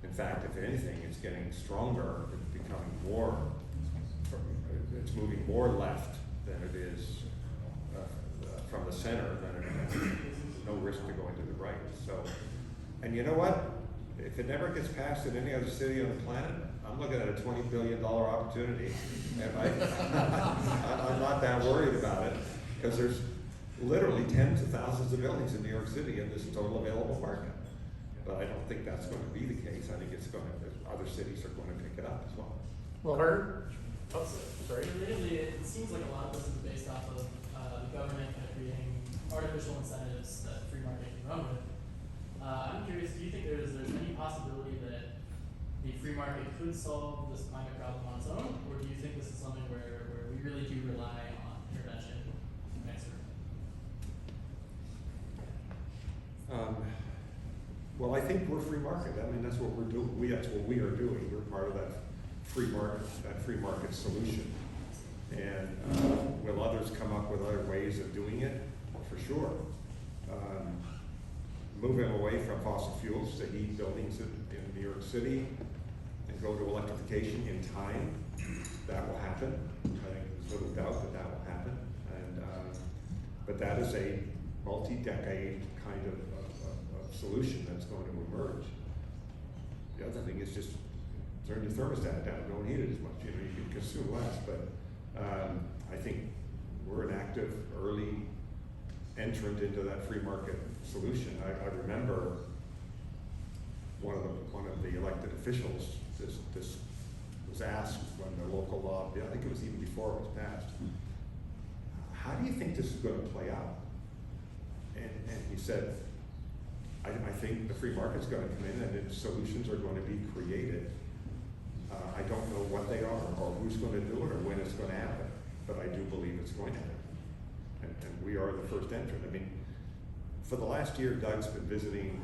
In fact, if anything, it's getting stronger. It's becoming more. It's moving more left than it is from the center. Than it is. No risk to going to the right. So, and you know what? If it never gets passed in any other city on the planet, I'm looking at a $20 billion opportunity. And I'm not that worried about it, because there's literally tens of thousands of buildings in New York City in this total available market. But I don't think that's going to be the case. I think it's going to, other cities are going to pick it up as well. Well, Sorry. Related, it seems like a lot of this is based off of the government kind of creating artificial incentives that free market can run with. I'm curious, do you think there's any possibility that the free market could solve this climate problem on its own, or do you think this is something where we really do rely on intervention next year? Well, I think we're free market. I mean, that's what we're doing. That's what we are doing. We're part of that free market solution. And will others come up with other ways of doing it? For sure. Moving away from fossil fuels to heat buildings in New York City and go to electrification in time, that will happen. I think there's little doubt that will happen. And but that is a multi-decade kind of solution that's going to emerge. The other thing is just turn your thermostat down, don't heat it as much. You can consume less. But I think we're an active early entrant into that free market solution. I remember one of the elected officials this was asked when the local law, I think it was even before it was passed, how do you think this is going to play out? And he said, I think the free market's going to come in and then solutions are going to be created. I don't know what they are or who's going to do it or when it's going to happen, but I do believe it's going to happen. And we are the first entrant. I mean, for the last year, Doug's been visiting.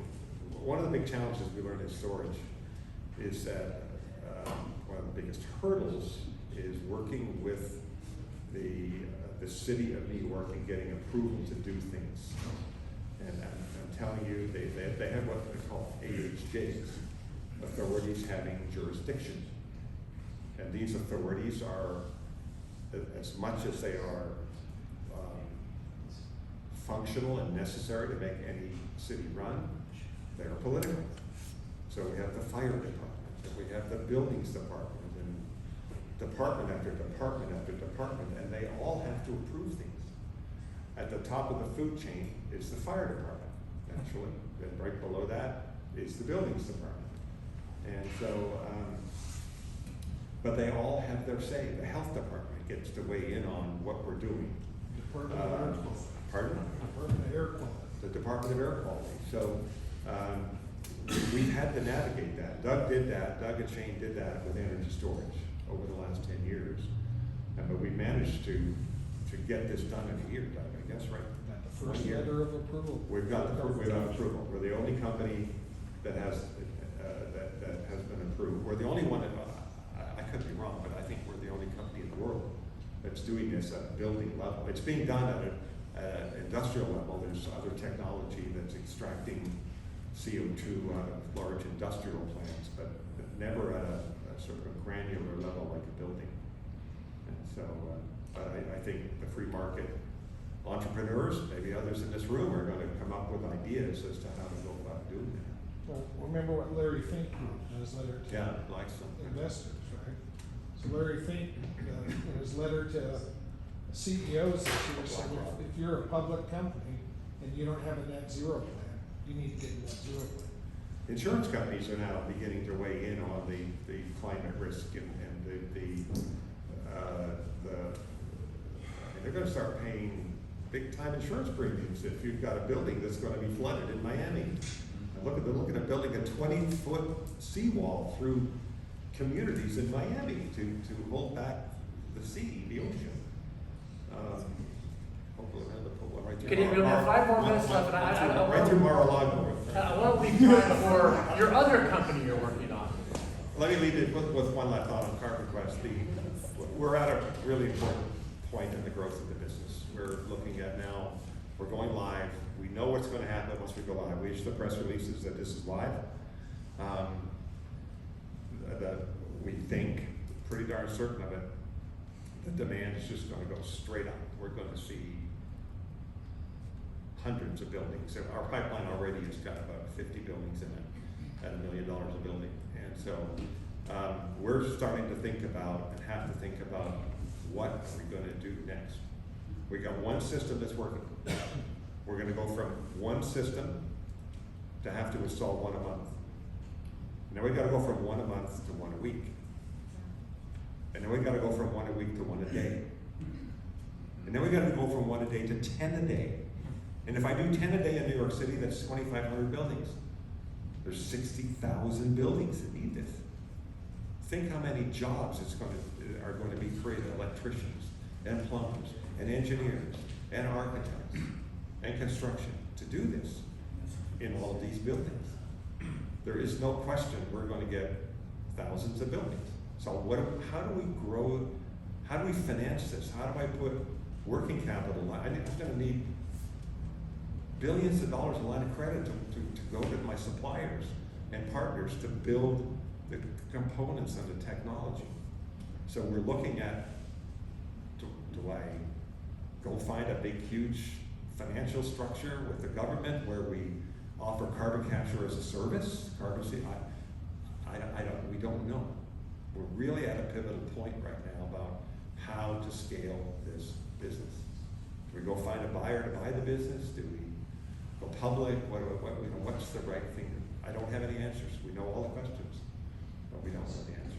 One of the big challenges we learned in storage is that one of the biggest hurdles is working with the city of New York and getting approval to do things. And I'm telling you, they have what they call AHJs, authorities having jurisdiction. And these authorities are, as much as they are functional and necessary to make any city run, they are political. So we have the fire department, and we have the buildings department, and department after department after department, and they all have to approve things. At the top of the food chain is the fire department, naturally. Then right below that is the buildings department. And so, but they all have their say. The health department gets to weigh in on what we're doing. Department of Air Quality. Pardon? Department of Air Quality. The Department of Air Quality. So we've had to navigate that. Doug did that. Doug and Shane did that with energy storage over the last 10 years. But we managed to get this done in a year, Doug, I guess, right? Got the first letter of approval. We've got approval. We're the only company that has been approved. We're the only one that, I could be wrong, but I think we're the only company in the world that's doing this at a building level. It's being done at an industrial level. There's other technology that's extracting CO2 out of large industrial plants, but never at a sort of a granular level like a building. And so, but I think the free market entrepreneurs, maybe others in this room, are going to come up with ideas as to how to go about doing that. Well, remember what Larry Fink wrote in his letter to Yeah, like some. investors, right? So Larry Fink, in his letter to CEOs this year, said if you're a public company and you don't have a net zero plan, you need to get a net zero plan. Insurance companies are now beginning to weigh in on the climate risk and they're going to start paying big time insurance premiums if you've got a building that's going to be flooded in Miami. And they're looking at building a 20-foot seawall through communities in Miami to hold back the sea, the ocean. Hopefully we're going to put one right through. We have 5 more minutes left, and I right through Mar-a-Lago. I want to leave time for your other company you're working on. Let me leave it with one last thought on CarbonQuest. We're at a really important point in the growth of the business. We're looking at now, we're going live. We know what's going to happen once we go live. We issue the press releases that this is live. We think, pretty darn certain of it, the demand is just going to go straight up. We're going to see hundreds of buildings. So our pipeline already has got about 50 buildings in it at $1 million a building. And so we're starting to think about and have to think about what are we going to do next. We got one system that's working. We're going to go from one system to have to install one a month. Now we got to go from one a month to one a week. And then we got to go from one a week to one a day. And then we got to go from one a day to 10 a day. And if I do 10 a day in New York City, that's 2,500 buildings. There's 60,000 buildings that need this. Think how many jobs are going to be created: electricians and plumbers and engineers and architects and construction to do this in all of these buildings. There is no question we're going to get thousands of buildings. So how do we grow? How do we finance this? How do I put working capital? I'm going to need billions of dollars in line of credit to go to my suppliers and partners to build the components and the technology. So we're looking at, do I go find a big, huge financial structure with the government where we offer carbon capture as a service? We don't know. We're really at a pivotal point right now about how to scale this business. Do we go find a buyer to buy the business? Do we go public? What's the right thing? I don't have any answers. We know all the questions, but we don't know the answers.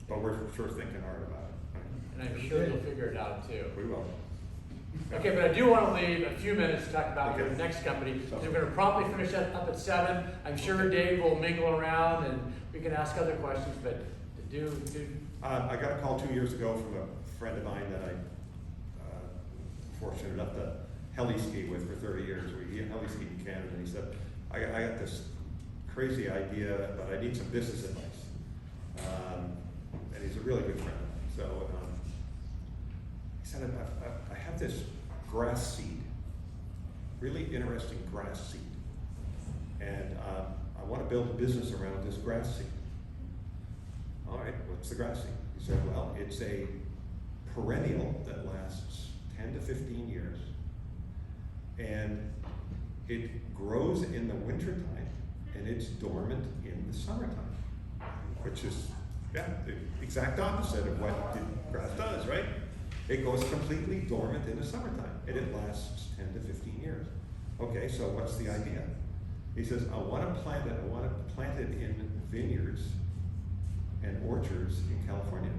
But we're sure thinking hard about it. And I'm sure you'll figure it out too. We will. Okay, but I do want to leave a few minutes to talk about your Okay. next company. So we're going to promptly finish that up at 7. I'm sure Dave will mingle around and we can ask other questions, but do. I got a call 2 years ago from a friend of mine that I fortunate enough to heli ski with for 30 years. He heli skied in Canada, and he said, I got this crazy idea, but I need some business advice. And he's a really good friend of mine. So he said, I have this grass seed, really interesting grass seed. And I want to build a business around this grass seed. All right, what's the grass seed? He said, well, it's a perennial that lasts 10 to 15 years. And it grows in the wintertime, and it's dormant in the summertime, which is, the exact opposite of what the grass does, right? It goes completely dormant in the summertime, and it lasts 10 to 15 years. Okay, so what's the idea? He says, I want to plant it in vineyards and orchards in California.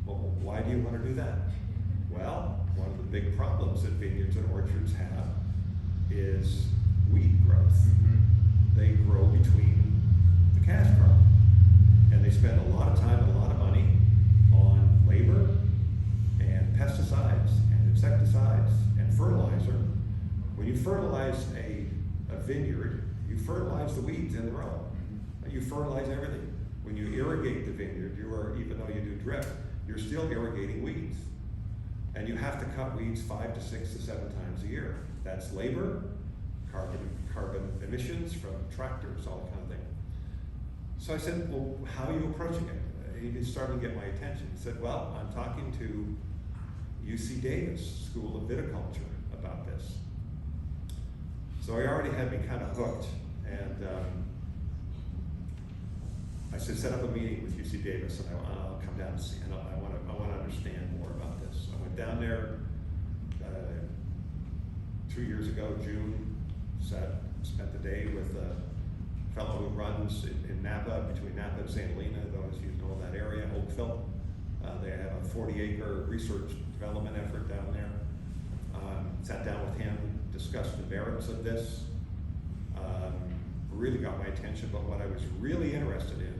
Well, why do you want to do that? Well, one of the big problems that vineyards and orchards have is weed growth. They grow between the cash crop, and they spend a lot of time and a lot of money on labor and pesticides and insecticides and fertilizer. When you fertilize a vineyard, you fertilize the weeds in the row. You fertilize everything. When you irrigate the vineyard, even though you do drip, you're still irrigating weeds. And you have to cut weeds 5 to 6 to 7 times a year. That's labor, carbon emissions from tractors, all that kind of thing. So I said, well, how are you approaching it? He's starting to get my attention. He said, well, I'm talking to UC Davis School of Viticulture about this. So he already had me kind of hooked, and I said, set up a meeting with UC Davis, and I'll come down and see, and I want to understand more about this. I went down there 2 years ago, June, spent the day with a fellow who runs in Napa, between Napa and St. Helena, those of you know that area, Oakville. They have a 40-acre research development effort down there. Sat down with him, discussed the merits of this. Really got my attention, but what I was really interested in,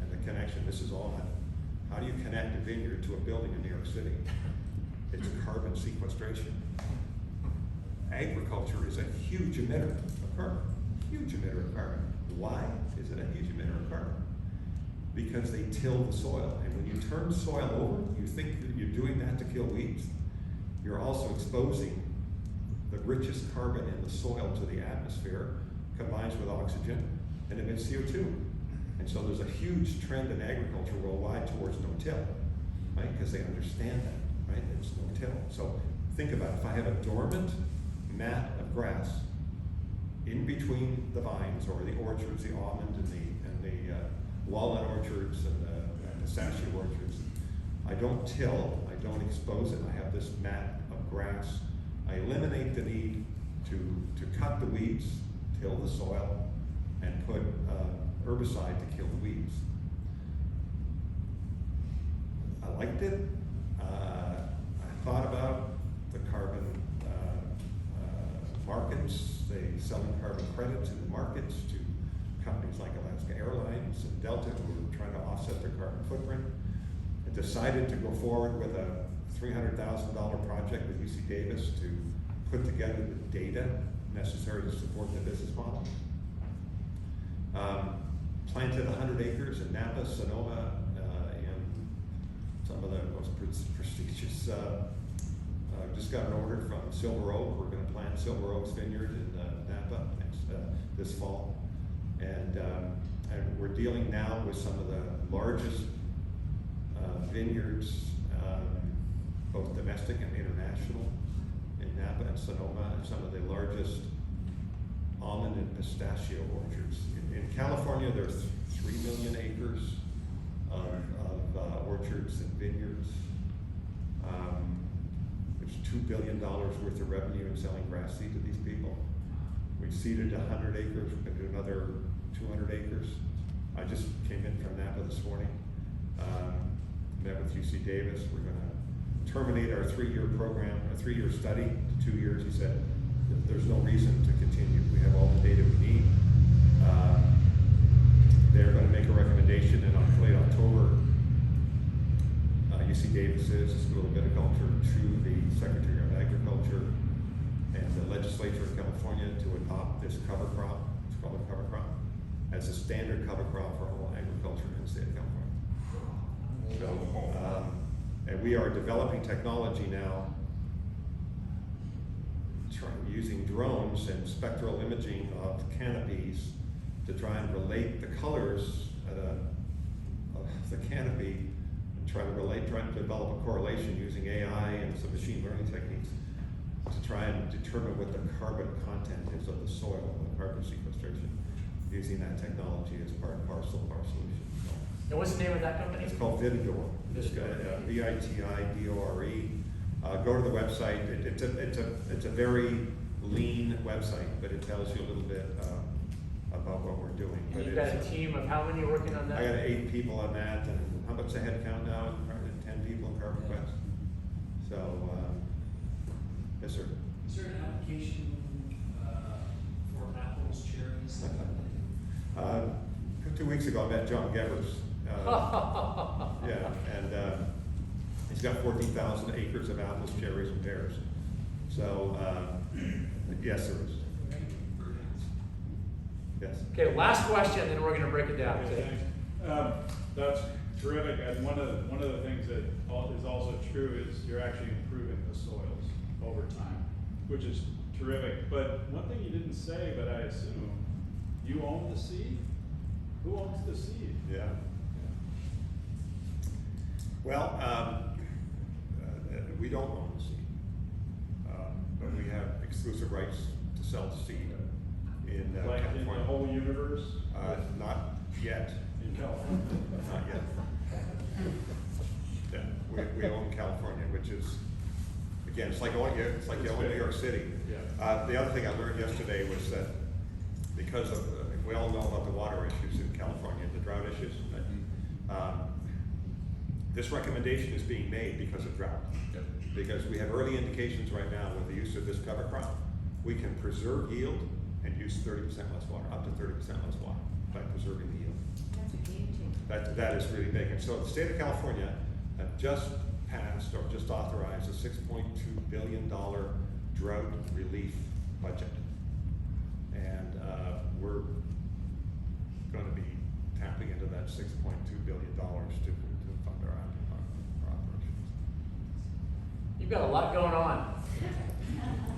and the connection, this is all about, how do you connect a vineyard to a building in New York City? It's carbon sequestration. Agriculture is a huge emitter of carbon, huge emitter of carbon. Why is it a huge emitter of carbon? Because they till the soil, and when you turn soil over, you think that you're doing that to kill weeds. You're also exposing the richest carbon in the soil to the atmosphere, combines with oxygen, and emits CO2. And so there's a huge trend in agriculture worldwide towards no-till, right? Because they understand that, right? It's no-till. So think about it. If I have a dormant mat of grass in between the vines or the orchards, the almond and the walnut orchards and the pistachio orchards, I don't till, I don't expose it. I have this mat of grass. I eliminate the need to cut the weeds, till the soil, and put herbicide to kill the weeds. I liked it. I thought about the carbon markets, they selling carbon credits in the markets to companies like Alaska Airlines and Delta who are trying to offset their carbon footprint. I decided to go forward with a $300,000 project with UC Davis to put together the data necessary to support the business model. Planted 100 acres in Napa, Sonoma, and some of the most prestigious, just got an order from Silver Oak. We're going to plant Silver Oak's vineyard in Napa this fall. And we're dealing now with some of the largest vineyards, both domestic and international, in Napa and Sonoma, and some of the largest almond and pistachio orchards. In California, there's 3 million acres of orchards and vineyards. There's $2 billion worth of revenue in selling grass seed to these people. We've seeded 100 acres, we're gonna do another 200 acres. I just came in from Napa this morning, met with UC Davis. We're gonna terminate our 3-year program, a 3-year study to 2 years. He said, there's no reason to continue. We have all the data we need. They're going to make a recommendation in late October. UC Davis is the School of Viticulture to the Secretary of Agriculture and the legislature of California to adopt this cover crop, it's called a cover crop, as a standard cover crop for all agriculture in the state of California. So, and we are developing technology now using drones and spectral imaging of canopies to try and relate the colors of the canopy and try to develop a correlation using AI and some machine learning techniques to try and determine what the carbon content is of the soil and the carbon sequestration, using that technology as part and parcel of our solution. And what's the name of that company? It's called Vitidore. Vitidore. Go to the website. It's a very lean website, but it tells you a little bit about what we're doing. And But you've got a team of how many working on that? I got 8 people on that, and how much the head count now? 10 people in CarbonQuest. So, yes, sir. Is there an application for apples, cherries? 2 weeks ago, I met John Gevers. Yeah, and he's got 14,000 acres of apples, cherries, and pears. So, yes, there is. Yes. Okay, last question, then we're gonna break it down. Okay, thanks. terrific, and one of the things that is also true is you're actually improving the soils over time, which is terrific. But one thing you didn't say, but I assume, you own the seed? Who owns the seed? Yeah. Well, we don't own the seed, but we have exclusive rights to sell the seed in Like in California. the whole universe? Not yet. In California? Not yet. Yeah, we own California, which is, again, it's like you own New York City. Yeah. The other thing I learned yesterday was that because of, we all know about the water issues in California, the drought issues. This recommendation is being made because of drought. Because we have early indications right now with the use of this cover crop, we can preserve yield and use 30% less water, up to 30% less water by preserving the yield. That's a game changer. That is really big. And so the state of California just passed or just authorized a $6.2 billion drought relief budget. And we're going to be tapping into that $6.2 billion to fund our operations. You've got a lot going on.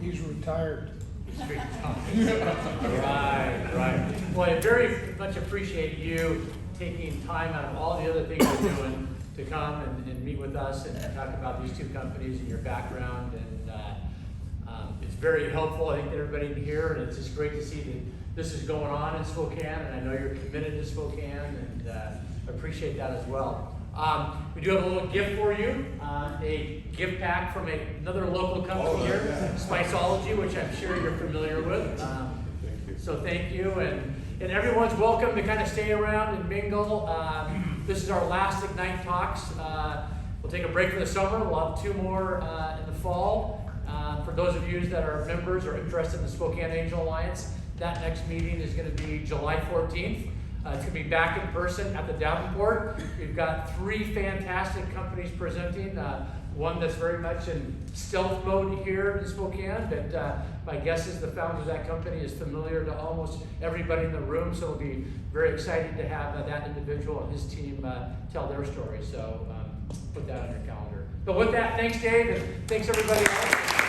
He's retired. Right. Well, I very much appreciate you taking time out of all the other things you're doing to come and meet with us and talk about these two companies and your background. And it's very helpful, I think, to everybody in here. And it's just great to see that this is going on in Spokane. And I know you're committed to Spokane, and I appreciate that as well. We do have a little gift for you, a gift pack from another local company here, Spiceology, which I'm sure you're familiar with. Thank you. So thank you, and everyone's welcome to kind of stay around and mingle. This is our last Ignite Talks. We'll take a break for the summer. We'll have 2 more in the fall. For those of you that are members or interested in the Spokane Angel Alliance, that next meeting is going to be July 14th. It's going to be back in person at the Davenport. We've got 3 fantastic companies presenting. One that's very much in stealth mode here in Spokane, but my guess is the founder of that company is familiar to almost everybody in the room, so it'll be very exciting to have that individual and his team tell their story. So put that on your calendar. But with that, thanks Dave, and thanks everybody else.